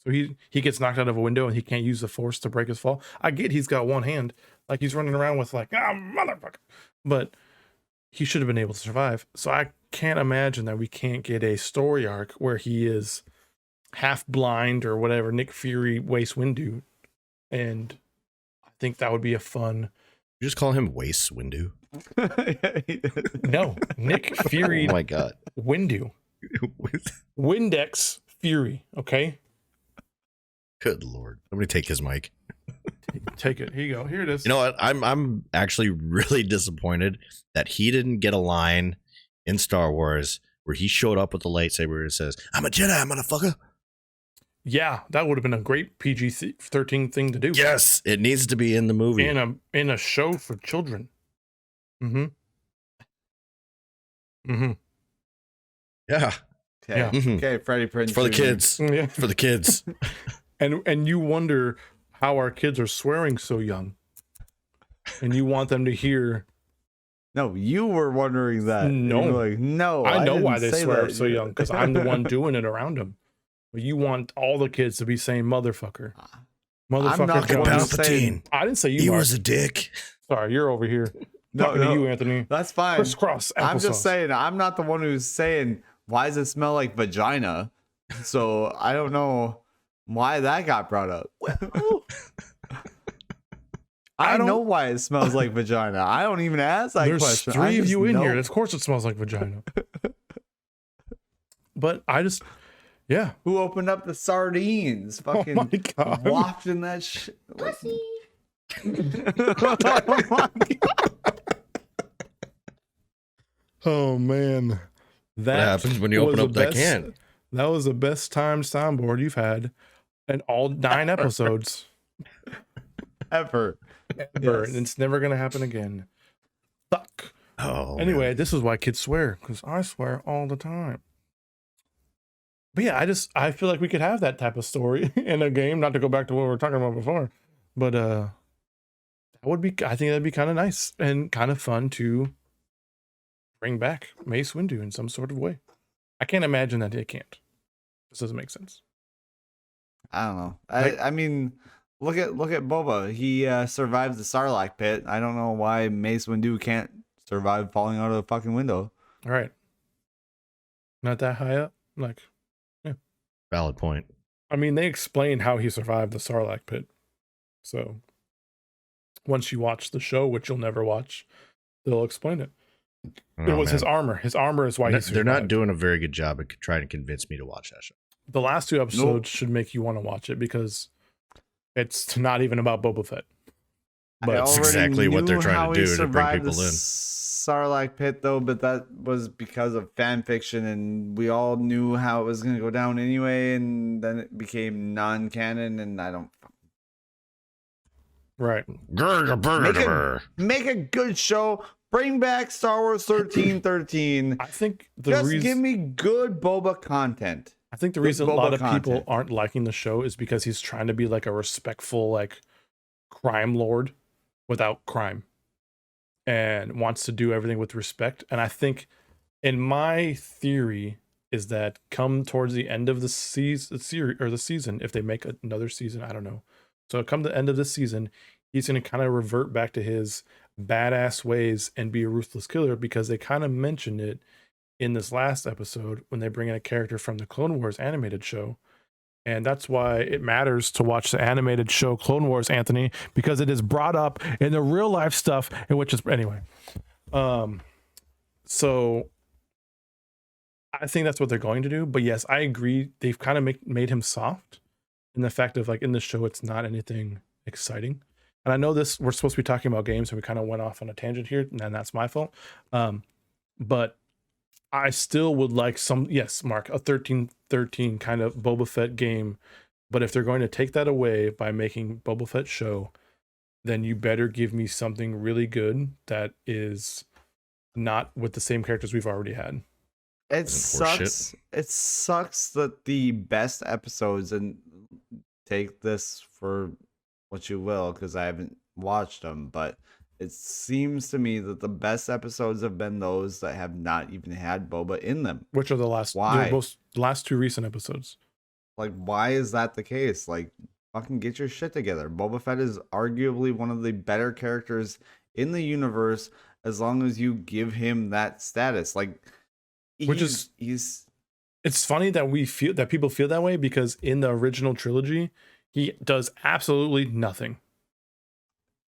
So he gets knocked out of a window and he can't use the force to break his fall. I get he's got one hand, like he's running around with like, motherfucker, but he should have been able to survive. So I can't imagine that we can't get a story arc where he is half blind or whatever, Nick Fury, Waste Windu, and I think that would be a fun. You just call him Waste Windu. No, Nick Fury. Oh my god. Windu. Windex Fury. Okay. Good lord. Somebody take his mic. Take it. Here you go. Here it is. You know what? I'm actually really disappointed that he didn't get a line in Star Wars where he showed up with the lightsaber and says, "I'm a Jedi, motherfucker." Yeah, that would have been a great PG-13 thing to do. Yes, it needs to be in the movie. In a show for children. Mm-hmm. Mm-hmm. Yeah. Okay. Yeah. Okay, Freddie Prinze. It's for the Jr. kids. Yeah. For the kids. And you wonder how our kids are swearing so young. And you want them to hear. No, you were wondering that. No. You were like, no. I know didn't why they say swear that. so young, because I'm the one doing it around them. But you want all the kids to be saying motherfucker. Motherfucker. I'm not the Fucking one who's saying- Palpatine. I didn't say you. He Mark. was a dick. Sorry, you're over here. No, Talking to you, Anthony. That's fine. Crisscross I'm applesauce. just saying, I'm not the one who's saying, why does it smell like vagina? So I don't know why that got brought up. I know why it smells like vagina. I don't even ask that There's question. I three of just you in know. here. Of course it smells like vagina. But I just, yeah. Who opened up the sardines? Oh Fucking my God. wafting that shit. Pussy. Oh my God. Oh man. That What happens when you was open the up that best- can? That was the best timed soundboard you've had in all 9 episodes. Ever. Ever. Yes. And it's never gonna happen again. Fuck. Oh. Anyway, this is why kids swear, because I swear all the time. But yeah, I feel like we could have that type of story in a game, not to go back to what we were talking about before. But that would be, I think that'd be kind of nice and kind of fun to bring back Mace Windu in some sort of way. I can't imagine that they can't. This doesn't make sense. I don't know. I mean, look at Boba. He survived the Sarlacc pit. I don't know why Mace Windu can't survive falling out of a fucking window. All right. Not that high up. Like, Valid point. I mean, they explain how he survived the Sarlacc pit. So once you watch the show, which you'll never watch, they'll explain it. It was his armor. His armor is why he survived. They're not doing a very good job at trying to convince me to watch that show. The last 2 episodes should make you want to watch it because it's not even about Boba Fett. I But That's already exactly what they're knew trying how to he do to bring survived people the in. Sarlacc pit, though, but that was because of fan fiction, and we all knew how it was going to go down anyway, and then it became non-canon, and I don't. right. Make a good show. Bring back Star Wars 1313. I think the Just reason give me good Boba content. I think the good reason a lot Boba of people content. aren't liking the show is because he's trying to be like a respectful like crime lord without crime and wants to do everything with respect. And I think in my theory is that come towards the end of the season, if they make another season, I don't know. So come the end of this season, he's going to kind of revert back to his badass ways and be a ruthless killer, because they kind of mentioned it in this last episode when they bring in a character from the Clone Wars animated show. And that's why it matters to watch the animated show Clone Wars, Anthony, because it is brought up in the real life stuff, in which is anyway. So I think that's what they're going to do. But yes, I agree. They've kind of made him soft in the fact of like in the show, it's not anything exciting. And I know this, we're supposed to be talking about games, and we kind of went off on a tangent here, and that's my fault. But I still would like some, yes, Mark, a 1313 kind of Boba Fett game. But if they're going to take that away by making Boba Fett show, then you better give me something really good that is not with the same characters we've already had. It Isn't horseshit. sucks. It sucks that the best episodes, and take this for what you will, because I haven't watched them, but it seems to me that the best episodes have been those that have not even had Boba in them. Which are the last, Why? the last two recent episodes? Like, why is that the case? Like, fucking get your shit together. Boba Fett is arguably one of the better characters in the universe, as long as you give him that status. Like, he's It's funny that people feel that way, because in the original trilogy, he does absolutely nothing.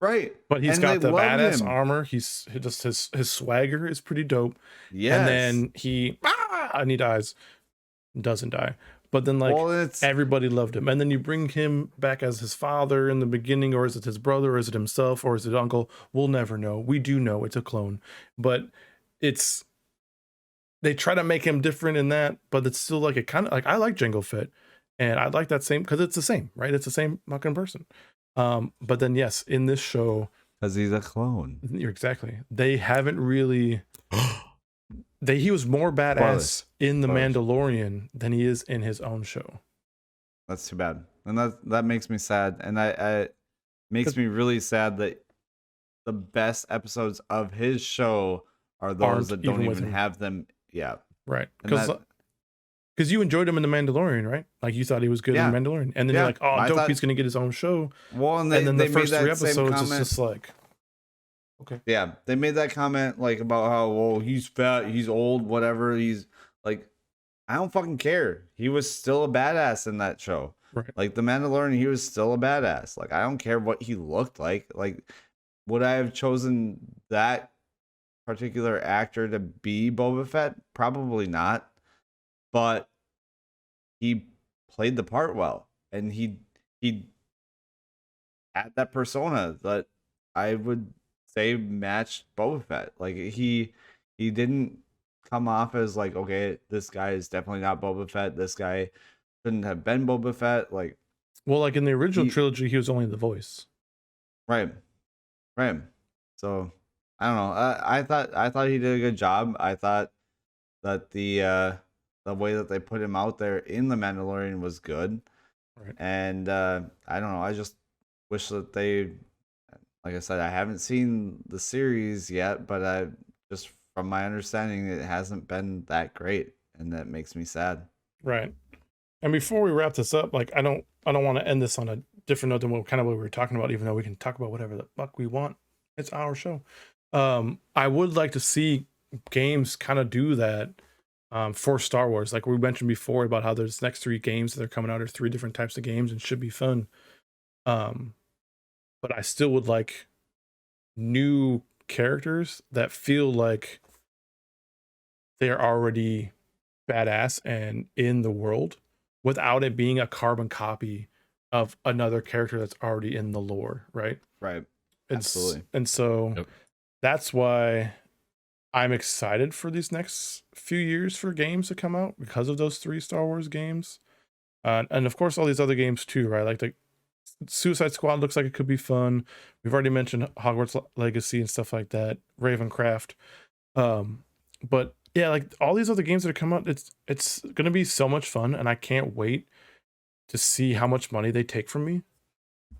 right. But he's And got they the love badass him. armor. He's just his swagger is pretty dope. Yes. And then and he dies, doesn't die. But then like well, it's everybody loved him. And then you bring him back as his father in the beginning, or is it his brother, or is it himself, or is it uncle? We'll never know. We do know it's a clone, but they try to make him different in that, but it's still like, it kind of like, I like Jango Fett, and I like that same, because it's the same, right? It's the same fucking person. But then yes, in this show, because he's a clone. you're exactly, they haven't really he was more badass in the Spoilers. Mandalorian than he is in his own show. That's too bad, and that makes me sad, and I makes me really sad that the best episodes of his show are those Aren't that don't even with even him. have them. Yeah, Right. and Because you enjoyed him in the Mandalorian, right? Like you thought he was good in the Mandalorian, and then you're like, oh, I dope, thought- he's gonna get his own show. well, and And then they the made first three that same episodes is comment. just like, okay. Yeah, they made that comment like about how, well, he's fat, he's old, whatever. He's like, I don't fucking care. He was still a badass in that show. Right. Like the Mandalorian, he was still a badass. Like, I don't care what he looked like. Like, would I have chosen that particular actor to be Boba Fett? Probably not. But he played the part well, and he had that persona that I would say matched Boba Fett. Like he didn't come off as like, okay, this guy is definitely not Boba Fett. This guy shouldn't have been Boba Fett. Like, Well, like in the original He- trilogy, he was only the voice. right. So I don't know. I thought he did a good job. I thought that the way that they put him out there in the Mandalorian was good. Right. And I don't know. I just wish that they, like I said, I haven't seen the series yet, but I just, from my understanding, it hasn't been that great, and that makes me sad. Right. And before we wrap this up, like I don't want to end this on a different note than what we were talking about, even though we can talk about whatever the fuck we want. It's our show. I would like to see games kind of do that for Star Wars. Like we mentioned before about how there's next 3 games that are coming out, or 3 different types of games, and should be fun. But I still would like new characters that feel like they're already badass and in the world, without it being a carbon copy of another character that's already in the lore, right? Right. It's, Absolutely. And so Yep. that's why I'm excited for these next few years for games to come out, because of those 3 Star Wars games. And of course, all these other games too, right? Like the Suicide Squad looks like it could be fun. We've already mentioned Hogwarts Legacy and stuff like that, Ravencraft. But yeah, like all these other games that are coming out, it's going to be so much fun, and I can't wait to see how much money they take from me,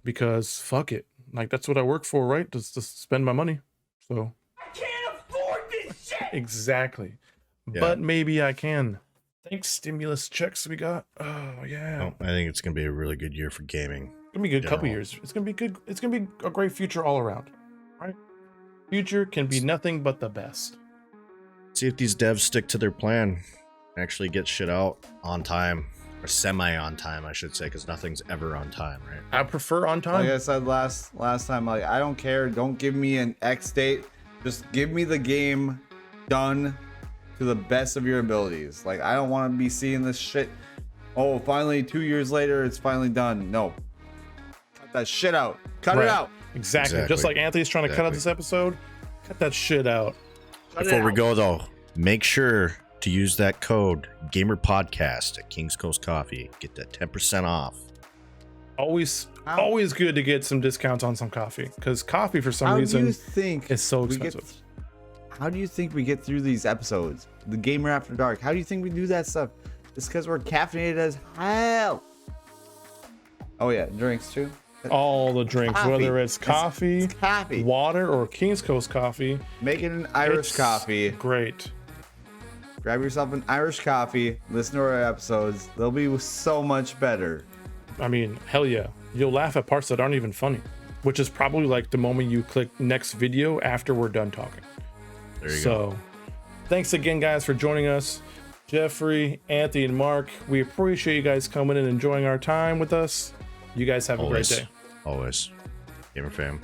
because fuck it. Like that's what I work for, right? Just to spend my money. So I can't afford this shit! exactly. Yeah. But maybe I can. Thanks, stimulus checks we got. Oh yeah. I think it's going to be a really good year for gaming. It's gonna be a good couple General. years. It's gonna be good. It's gonna be a great future all around, right? Future can be nothing but the best. See if these devs stick to their plan, actually get shit out on time, or semi on time, I should say, because nothing's ever on time, right? I prefer on time. Like I said last time, like I don't care. Don't give me an X date. Just give me the game done to the best of your abilities. Like I don't want to be seeing this shit. Oh, finally 2 years later, it's finally done. No, cut that shit out. Cut Right. it out. Exactly. Just Exactly. like Anthony's trying to cut out Exactly. this episode. Cut that shit out. Before we go, though, make sure to use that code Gamer Podcast at King's Coast Coffee. Get that 10% off. Always, How- always good to get some discounts on some coffee, because coffee for some How do you reason think is so we get- expensive. how do you think we get through these episodes? The Gamer After Dark. How do you think we do that stuff? It's because we're caffeinated as hell. Oh yeah, drinks too. All the drinks, Coffee. whether it's coffee, It's coffee. water, or King's Coast coffee. Making an Irish It's coffee. Great. Grab yourself an Irish coffee. Listen to our episodes. They'll be so much better. I mean, hell yeah. You'll laugh at parts that aren't even funny, which is probably like the moment you click next video after we're done talking. There you go. So, thanks again, guys, for joining us. Jeffrey, Anthony, and Mark, we appreciate you guys coming and enjoying our time with us. You guys have a great Always. day. Always. Gamer fam.